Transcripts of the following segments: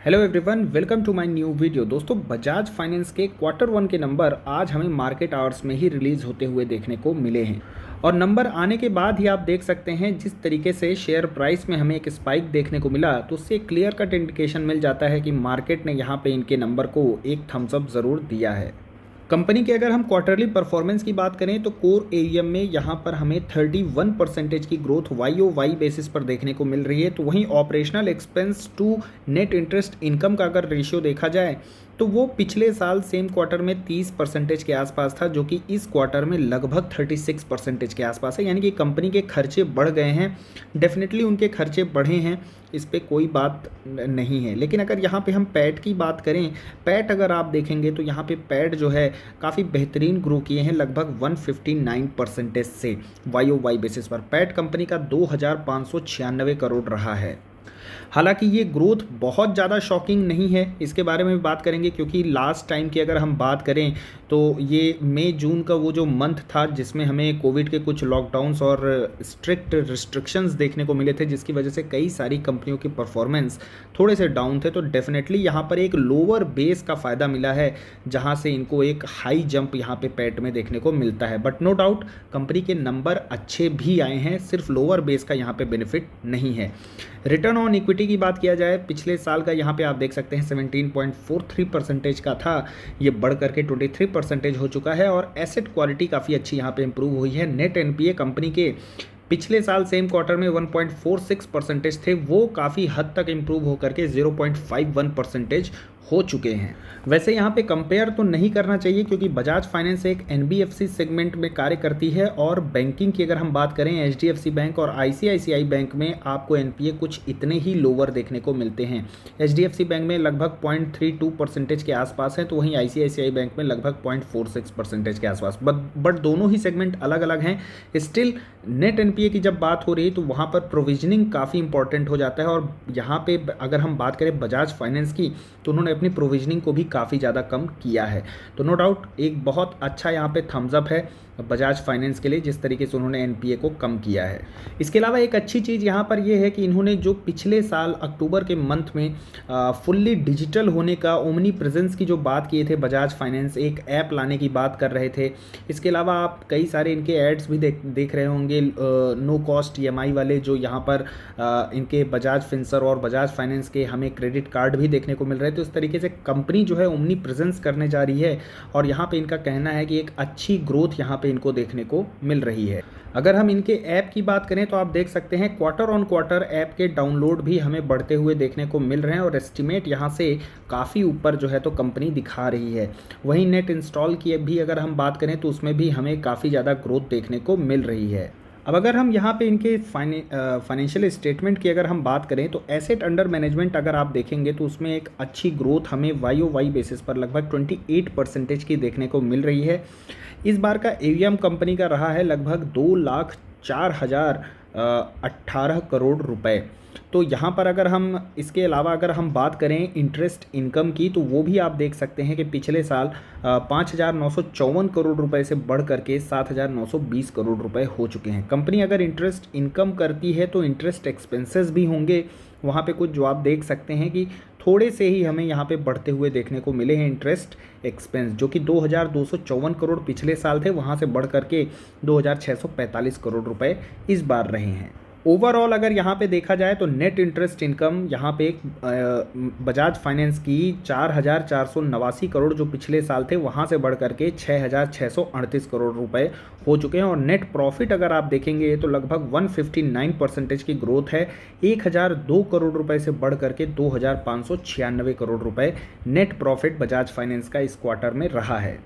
Hello everyone, welcome to my new video. दोस्तों, Bajaj finance के quarter 1 के नंबर आज हमें मार्केट आवर्स में ही रिलीज़ होते हुए देखने को मिले हैं और नंबर आने के बाद ही आप देख सकते हैं जिस तरीके से शेयर प्राइस में हमें एक स्पाइक देखने को मिला, तो उससे क्लियर कट इंडिकेशन मिल जाता है कि मार्केट ने यहाँ पे इनके नंबर को एक थम्स अप ज़रूर दिया है। कंपनी की अगर हम क्वार्टरली परफॉर्मेंस की बात करें तो कोर एईएम में यहाँ पर हमें 31% की ग्रोथ YoY बेसिस पर देखने को मिल रही है। तो वहीं operational expense to net interest income का अगर रेशियो देखा जाए तो वो पिछले साल सेम क्वार्टर में 30% के आसपास था, जो कि इस क्वार्टर में लगभग 36% के आसपास है। यानी कि कंपनी के खर्चे बढ़ गए हैं, डेफिनेटली उनके खर्चे बढ़े हैं, इस पर कोई बात नहीं है। लेकिन अगर यहाँ पे हम पैट की बात करें, पैट अगर आप देखेंगे तो यहाँ पे पैट जो है काफ़ी बेहतरीन ग्रो किए हैं, लगभग 159% से YoY बेसिस पर। पैट कंपनी का 2596 करोड़ रहा है। हालांकि ये ग्रोथ बहुत ज़्यादा शॉकिंग नहीं है, इसके बारे में भी बात करेंगे, क्योंकि लास्ट टाइम की अगर हम बात करें तो ये मई जून का वो जो मंथ था जिसमें हमें कोविड के कुछ लॉकडाउन्स और स्ट्रिक्ट रिस्ट्रिक्शंस देखने को मिले थे, जिसकी वजह से कई सारी कंपनियों की परफॉर्मेंस थोड़े से डाउन थे। तो डेफिनेटली यहाँ पर एक लोअर बेस का फ़ायदा मिला है, जहाँ से इनको एक हाई जंप यहाँ पे पैट में देखने को मिलता है। बट नो डाउट कंपनी के नंबर अच्छे भी आए हैं, सिर्फ लोअर बेस का यहाँ पे बेनिफिट नहीं है। रिटर्न ऑन इक्विटी की बात किया जाए, पिछले साल का यहाँ पे आप देख सकते हैं 17.43% का था, ये बढ़ करके 23% हो चुका है और एसेट क्वालिटी काफ़ी अच्छी यहाँ पे इंप्रूव हुई है। नेट एनपीए कंपनी के पिछले साल सेम क्वार्टर में 1.46% थे, वो काफ़ी हद तक इंप्रूव होकर के 0.51% हो चुके हैं। वैसे यहाँ पे कंपेयर तो नहीं करना चाहिए, क्योंकि बजाज फाइनेंस एक एनबीएफसी सेगमेंट में कार्य करती है और बैंकिंग की अगर हम बात करें, एचडीएफसी बैंक और आईसीआईसीआई बैंक में आपको एनपीए कुछ इतने ही लोअर देखने को मिलते हैं। एचडीएफसी बैंक में लगभग 0.32% के आसपास है, तो वहीं आईसीआईसीआई बैंक में लगभग 0.46% के आसपास। बट दोनों ही सेगमेंट अलग अलग हैं। स्टिल नेट एनपीए की जब बात हो रही है तो वहाँ पर प्रोविजनिंग काफ़ी इंपॉर्टेंट हो जाता है, और यहाँ पे अगर हम बात करें बजाज फाइनेंस की तो उन्होंने अपनी प्रोविजनिंग को भी काफ़ी ज़्यादा कम किया है। तो नो डाउट एक बहुत अच्छा यहाँ पे थम्स अप है बजाज फाइनेंस के लिए, जिस तरीके से उन्होंने एनपीए को कम किया है। इसके अलावा एक अच्छी चीज़ यहाँ पर यह है कि इन्होंने जो पिछले साल अक्टूबर के मंथ में फुल्ली डिजिटल होने का, ओमनी प्रेजेंस की जो बात किए थे बजाज फाइनेंस, एक ऐप लाने की बात कर रहे थे। इसके अलावा आप कई सारे इनके एड्स भी देख रहे होंगे, नो कॉस्ट ईएमआई वाले, जो यहाँ पर इनके बजाज फिंसर और बजाज फाइनेंस के हमें क्रेडिट कार्ड भी देखने को मिल रहे थे। तो इस तरीके से कंपनी जो है ओमनी प्रेजेंस करने जा रही है और यहाँ पे इनका कहना है कि एक अच्छी ग्रोथ यहाँ पे इनको देखने को मिल रही है। अगर हम इनके ऐप की बात करें तो आप देख सकते हैं क्वार्टर ऑन क्वार्टर ऐप के डाउनलोड भी हमें बढ़ते हुए देखने को मिल रहे हैं और एस्टिमेट यहाँ से काफ़ी ऊपर जो है तो कंपनी दिखा रही है। वहीं नेट इंस्टॉल की भी अगर हम बात करें तो उसमें भी हमें काफ़ी ज़्यादा ग्रोथ देखने को मिल रही है। अब अगर हम यहाँ पे इनके फाइनेंशियल स्टेटमेंट की अगर हम बात करें तो एसेट अंडर मैनेजमेंट अगर आप देखेंगे तो उसमें एक अच्छी ग्रोथ हमें YoY बेसिस पर लगभग 28% की देखने को मिल रही है। इस बार का एवीएम कंपनी का रहा है लगभग 2,04,018 करोड़ रुपए। तो यहाँ पर अगर हम इसके अलावा अगर हम बात करें इंटरेस्ट इनकम की, तो वो भी आप देख सकते हैं कि पिछले साल 5,954 करोड़ रुपए से बढ़ करके 7,920 करोड़ रुपए हो चुके हैं। कंपनी अगर इंटरेस्ट इनकम करती है तो इंटरेस्ट एक्सपेंसेस भी होंगे वहाँ पे कुछ, जो आप देख सकते हैं कि थोड़े से ही हमें यहाँ पे बढ़ते हुए देखने को मिले हैं इंटरेस्ट एक्सपेंस, जो कि 2,254 करोड़ पिछले साल थे, वहाँ से बढ़ करके 2,645 करोड़ रुपए इस बार रहे हैं। ओवरऑल अगर यहाँ पे देखा जाए तो नेट इंटरेस्ट इनकम यहाँ पे बजाज फाइनेंस की 4,489 करोड़ जो पिछले साल थे, वहाँ से बढ़ करके 6,638 करोड़ रुपए हो चुके हैं। और नेट प्रॉफिट अगर आप देखेंगे तो लगभग 159% की ग्रोथ है, 1,002 करोड़ रुपए से बढ़ करके 2,596 करोड़ रुपए नेट प्रॉफिट बजाज फाइनेंस का इस क्वार्टर में रहा है।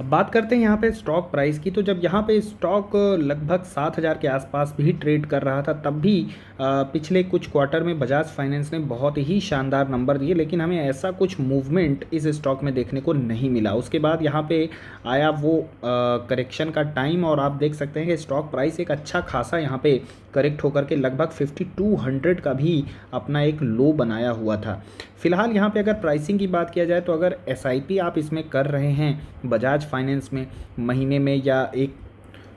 अब बात करते हैं यहाँ पे स्टॉक प्राइस की, तो जब यहाँ पे स्टॉक लगभग 7,000 के आसपास भी ट्रेड कर रहा था, तब भी पिछले कुछ क्वार्टर में बजाज फाइनेंस ने बहुत ही शानदार नंबर दिए, लेकिन हमें ऐसा कुछ मूवमेंट इस स्टॉक में देखने को नहीं मिला। उसके बाद यहाँ पे आया वो करेक्शन का टाइम और आप देख सकते हैं कि स्टॉक प्राइस एक अच्छा खासा यहाँ पे करेक्ट होकर के लगभग 5200 का भी अपना एक लो बनाया हुआ था। फिलहाल यहाँ पे अगर प्राइसिंग की बात किया जाए तो अगर एसआईपी आप इसमें कर रहे हैं बजाज फाइनेंस में महीने में या एक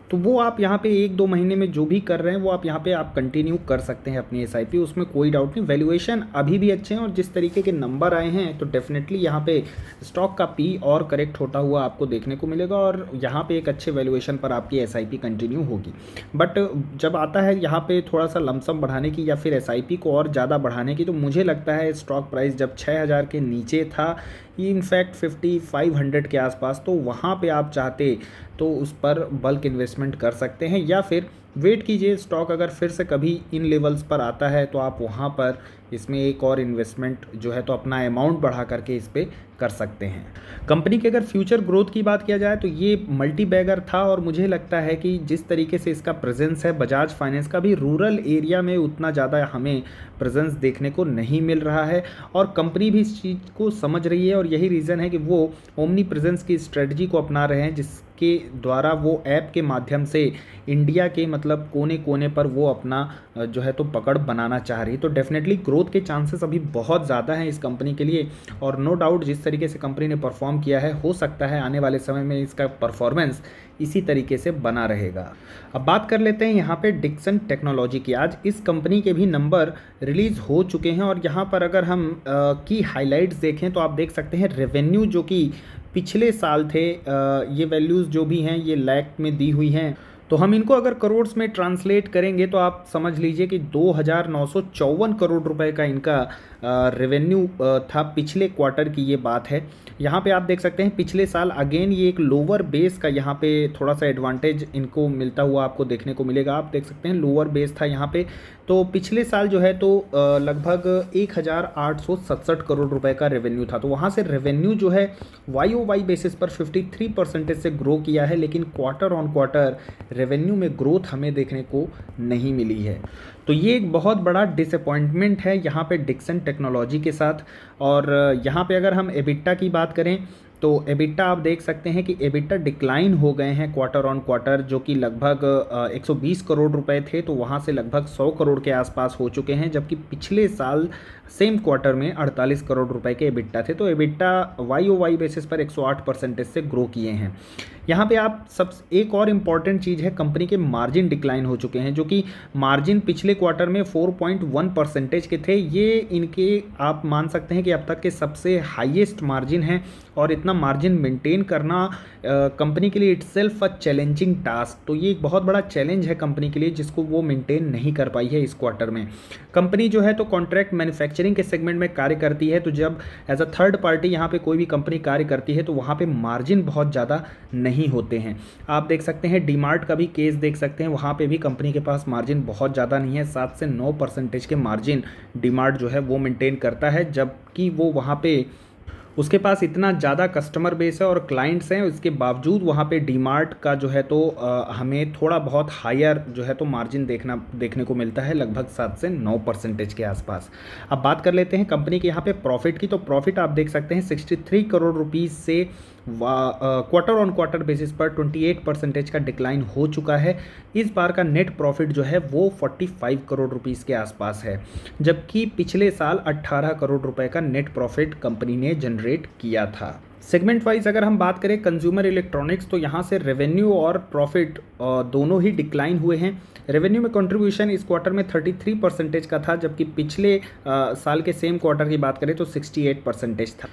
तो वो आप यहाँ पे 1-2 महीने में जो भी कर रहे हैं वो आप यहाँ पे आप कंटिन्यू कर सकते हैं अपनी एसआईपी, उसमें कोई डाउट नहीं। वैल्यूएशन अभी भी अच्छे हैं और जिस तरीके के नंबर आए हैं तो डेफिनेटली यहाँ पे स्टॉक का पी और करेक्ट होता हुआ आपको देखने को मिलेगा और यहाँ पे एक अच्छे वैल्यूएशन पर आपकी एसआईपी कंटिन्यू होगी। बट जब आता है यहाँ पे थोड़ा सा लमसम बढ़ाने की या फिर एसआईपी को और ज़्यादा बढ़ाने की, तो मुझे लगता है स्टॉक प्राइस जब 6000 के नीचे था, इनफैक्ट 5500 के आसपास, तो वहाँ पे आप चाहते तो उस पर बल्क इन्वेस्टमेंट कर सकते हैं या फिर वेट कीजिए। स्टॉक अगर फिर से कभी इन लेवल्स पर आता है तो आप वहाँ पर इसमें एक और इन्वेस्टमेंट जो है तो अपना अमाउंट बढ़ा करके इस पर कर सकते हैं। कंपनी के अगर फ्यूचर ग्रोथ की बात किया जाए तो ये मल्टी बैगर था और मुझे लगता है कि जिस तरीके से इसका प्रेजेंस है बजाज फाइनेंस का भी रूरल एरिया में उतना ज़्यादा हमें प्रेजेंस देखने को नहीं मिल रहा है और कंपनी भी इस चीज़ को समझ रही है और यही रीज़न है कि वो ओमनी प्रेजेंस की स्ट्रेटजी को अपना रहे हैं, जिसके द्वारा वो ऐप के माध्यम से इंडिया के मतलब कोने कोने पर वो अपना जो है तो पकड़ बनाना चाह रही है। तो डेफिनेटली ग्रोथ के चांसेस अभी बहुत ज़्यादा हैं इस कंपनी के लिए और नो डाउट जिस तरीके से कंपनी ने परफॉर्म किया है, हो सकता है आने वाले समय में इसका परफॉर्मेंस इसी तरीके से बना रहेगा। अब बात कर लेते हैं यहाँ पे डिक्सन टेक्नोलॉजी की। आज इस कंपनी के भी नंबर रिलीज़ हो चुके हैं और यहाँ पर अगर हम की हाइलाइट्स देखें तो आप देख सकते हैं रेवेन्यू जो कि पिछले साल थे, ये वैल्यूज़ जो भी हैं ये लाख में दी हुई हैं, तो हम इनको अगर करोड़ में ट्रांसलेट करेंगे तो आप समझ लीजिए कि 2954 करोड़ रुपए का इनका रेवेन्यू था पिछले क्वार्टर की, ये बात है। यहाँ पे आप देख सकते हैं पिछले साल अगेन ये एक लोअर बेस का यहाँ पे थोड़ा सा एडवांटेज इनको मिलता हुआ आपको देखने को मिलेगा। आप देख सकते हैं लोअर बेस था यहाँ पे, तो पिछले साल जो है तो लगभग 1867 करोड़ रुपए का रेवेन्यू था, तो वहाँ से रेवेन्यू जो है YOY बेसिस पर 53% से ग्रो किया है, लेकिन क्वार्टर ऑन क्वार्टर रेवेन्यू में ग्रोथ हमें देखने को नहीं मिली है। तो ये एक बहुत बड़ा डिसअपॉइंटमेंट है यहाँ पे डिक्सन टेक्नोलॉजी के साथ। और यहाँ पे अगर हम एबिटा की बात करें तो एबिटा आप देख सकते हैं कि एबिटा डिक्लाइन हो गए हैं क्वार्टर ऑन क्वार्टर, जो कि लगभग 120 करोड़ रुपए थे तो वहाँ से लगभग 100 करोड़ के आसपास हो चुके हैं, जबकि पिछले साल सेम क्वार्टर में 48 करोड़ रुपए के एबिटा थे। तो एबिटा YOY बेसिस पर 108% से ग्रो किए हैं। यहाँ पे आप सब एक और इम्पॉर्टेंट चीज़ है, कंपनी के मार्जिन डिक्लाइन हो चुके हैं, जो कि मार्जिन पिछले क्वार्टर में 4.1% के थे। ये इनके आप मान सकते हैं कि अब तक के सबसे हाईएस्ट मार्जिन हैं और इतना मार्जिन मेंटेन करना कंपनी के लिए इटसेल्फ अ चैलेंजिंग टास्क। तो ये एक बहुत बड़ा चैलेंज है कंपनी के लिए जिसको वो मेंटेन नहीं कर पाई है इस क्वार्टर में। कंपनी जो है तो कॉन्ट्रैक्ट मैन्युफैक्चरिंग के सेगमेंट में कार्य करती है, तो जब एज अ थर्ड पार्टी यहाँ पे कोई भी कंपनी कार्य करती है तो वहाँ पे मार्जिन बहुत ज़्यादा नहीं होते हैं। आप देख सकते हैं डीमार्ट का भी केस देख सकते हैं, वहाँ पे भी कंपनी के पास मार्जिन बहुत ज़्यादा नहीं है, 7 से 9% के मार्जिन डीमार्ट जो है वो मेंटेन करता है, जबकि वो वहाँ पे उसके पास इतना ज़्यादा कस्टमर बेस है और क्लाइंट्स हैं, इसके बावजूद वहाँ पे डीमार्ट का जो है तो हमें थोड़ा बहुत हायर जो है तो मार्जिन देखने को मिलता है, लगभग 7 से 9% के आसपास। अब बात कर लेते हैं कंपनी के यहाँ पे प्रॉफिट की। तो प्रॉफिट आप देख सकते हैं 63 करोड़ रुपीज़ से क्वार्टर ऑन क्वार्टर बेसिस पर 28% का डिक्लाइन हो चुका है। इस बार का नेट प्रॉफिट जो है वो 45 करोड़ रुपीज़ के आसपास है, जबकि पिछले साल 18 करोड़ रुपए का नेट प्रॉफिट कंपनी ने जनरेट किया था। सेगमेंट वाइज अगर हम बात करें कंज्यूमर इलेक्ट्रॉनिक्स, तो यहाँ से रेवेन्यू और प्रॉफिट दोनों ही डिक्लाइन हुए हैं। रेवेन्यू में कंट्रीब्यूशन इस क्वार्टर में 33% का था, जबकि पिछले साल के सेम क्वार्टर की बात करें तो 68% था।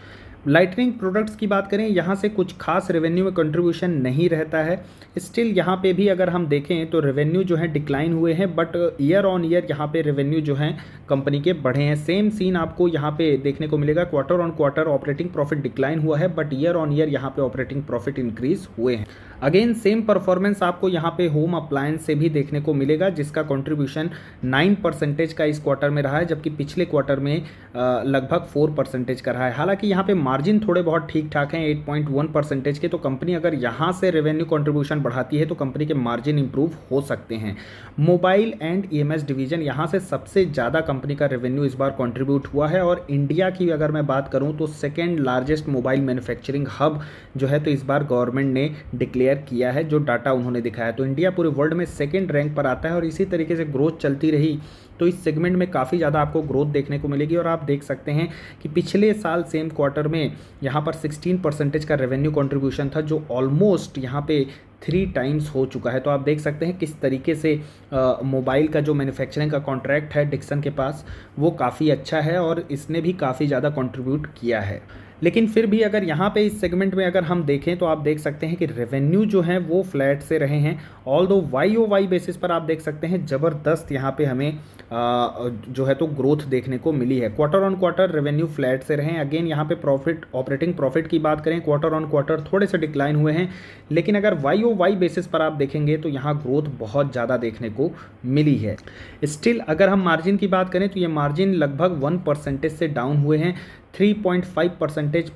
लाइटनिंग प्रोडक्ट्स की बात करें, यहाँ से कुछ खास रेवेन्यू में कंट्रीब्यूशन नहीं रहता है। स्टिल यहाँ पे भी अगर हम देखें तो रेवेन्यू जो है डिक्लाइन हुए हैं, बट ईयर ऑन ईयर यहाँ पे रेवेन्यू जो है कंपनी के बढ़े हैं। सेम सीन आपको यहाँ पे देखने को मिलेगा, quarter on quarter operating profit decline हुआ है, बट ईयर ऑन ईयर यहाँ पे ऑपरेटिंग प्रॉफिट इंक्रीज हुए हैं। अगेन सेम परफॉर्मेंस आपको यहाँ पे होम अप्लायंस से भी देखने को मिलेगा, जिसका कंट्रीब्यूशन 9% का इस क्वार्टर में रहा है, जबकि पिछले क्वार्टर में लगभग 4% का रहा है। हालांकि यहाँ पे मार्जिन थोड़े बहुत ठीक ठाक हैं 8.1% के, तो कंपनी अगर यहाँ से रेवेन्यू कंट्रीब्यूशन बढ़ाती है तो कंपनी के मार्जिन इंप्रूव हो सकते हैं। मोबाइल एंड EMS डिवीजन, यहाँ से सबसे ज़्यादा कंपनी का रेवेन्यू इस बार कंट्रीब्यूट हुआ है और इंडिया की अगर मैं बात करूँ तो second largest mobile manufacturing hub जो है तो इस बार गवर्नमेंट ने डिक्लेयर किया है, जो डाटा उन्होंने दिखाया। तो इंडिया पूरे वर्ल्ड में सेकेंड रैंक पर आता है और इसी तरीके से ग्रोथ चलती रही तो इस सेगमेंट में काफ़ी ज़्यादा आपको ग्रोथ देखने को मिलेगी। और आप देख सकते हैं कि पिछले साल सेम क्वार्टर में यहाँ पर 16% का रेवेन्यू कंट्रीब्यूशन था, जो ऑलमोस्ट यहाँ पे 3 टाइम्स हो चुका है। तो आप देख सकते हैं किस तरीके से मोबाइल का जो मैन्युफैक्चरिंग का कॉन्ट्रैक्ट है डिक्सन के पास, वो काफ़ी अच्छा है और इसने भी काफ़ी ज़्यादा कंट्रीब्यूट किया है। लेकिन फिर भी अगर यहाँ पे इस सेगमेंट में अगर हम देखें तो आप देख सकते हैं कि रेवेन्यू जो है वो फ्लैट से रहे हैं। ऑल दो YOY बेसिस पर आप देख सकते हैं ज़बरदस्त यहाँ पे हमें जो है तो ग्रोथ देखने को मिली है। Quarter on quarter revenue flat से रहे हैं। अगेन यहाँ पे प्रॉफिट, ऑपरेटिंग प्रॉफिट की बात करें, क्वार्टर ऑन क्वार्टर थोड़े से डिक्लाइन हुए हैं, लेकिन अगर YOY बेसिस पर आप देखेंगे तो यहाँ ग्रोथ बहुत ज़्यादा देखने को मिली है। स्टिल अगर हम मार्जिन की बात करें तो ये मार्जिन लगभग 1% से डाउन हुए हैं। 3.5%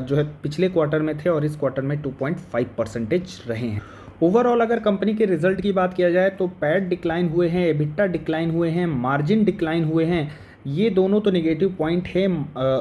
जो है पिछले क्वार्टर में थे और इस क्वार्टर में 2.5% रहे हैं। ओवरऑल अगर कंपनी के रिजल्ट की बात किया जाए तो पैट डिक्लाइन हुए हैं, एबिटा डिक्लाइन हुए हैं, मार्जिन डिक्लाइन हुए हैं। ये दोनों तो नेगेटिव पॉइंट है।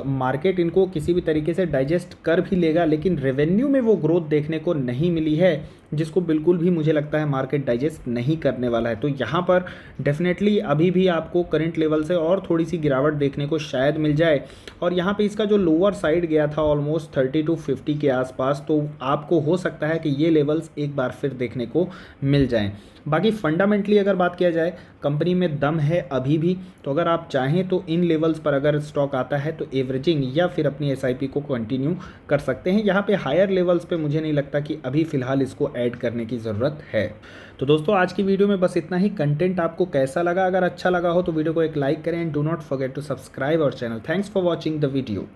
मार्केट इनको किसी भी तरीके से डाइजेस्ट कर भी लेगा, लेकिन रेवेन्यू में वो ग्रोथ देखने को नहीं मिली है, जिसको बिल्कुल भी मुझे लगता है मार्केट डाइजेस्ट नहीं करने वाला है। तो यहाँ पर डेफिनेटली अभी भी आपको करंट लेवल से और थोड़ी सी गिरावट देखने को शायद मिल जाए। और यहाँ पे इसका जो लोअर साइड गया था ऑलमोस्ट 30 to 50 के आसपास, तो आपको हो सकता है कि ये लेवल्स एक बार फिर देखने को मिल जाएं। बाकी फंडामेंटली अगर बात किया जाए, कंपनी में दम है अभी भी। तो अगर आप चाहें तो इन लेवल्स पर अगर स्टॉक आता है तो एवरेजिंग या फिर अपनी SIP को कंटिन्यू कर सकते हैं। यहाँ पे हायर लेवल्स पे मुझे नहीं लगता कि अभी फ़िलहाल इसको ऐड करने की ज़रूरत है। तो दोस्तों आज की वीडियो में बस इतना ही। कंटेंट आपको कैसा लगा? अगर अच्छा लगा हो तो वीडियो को एक लाइक करें and do not forget to subscribe our channel. Thanks for watching the video.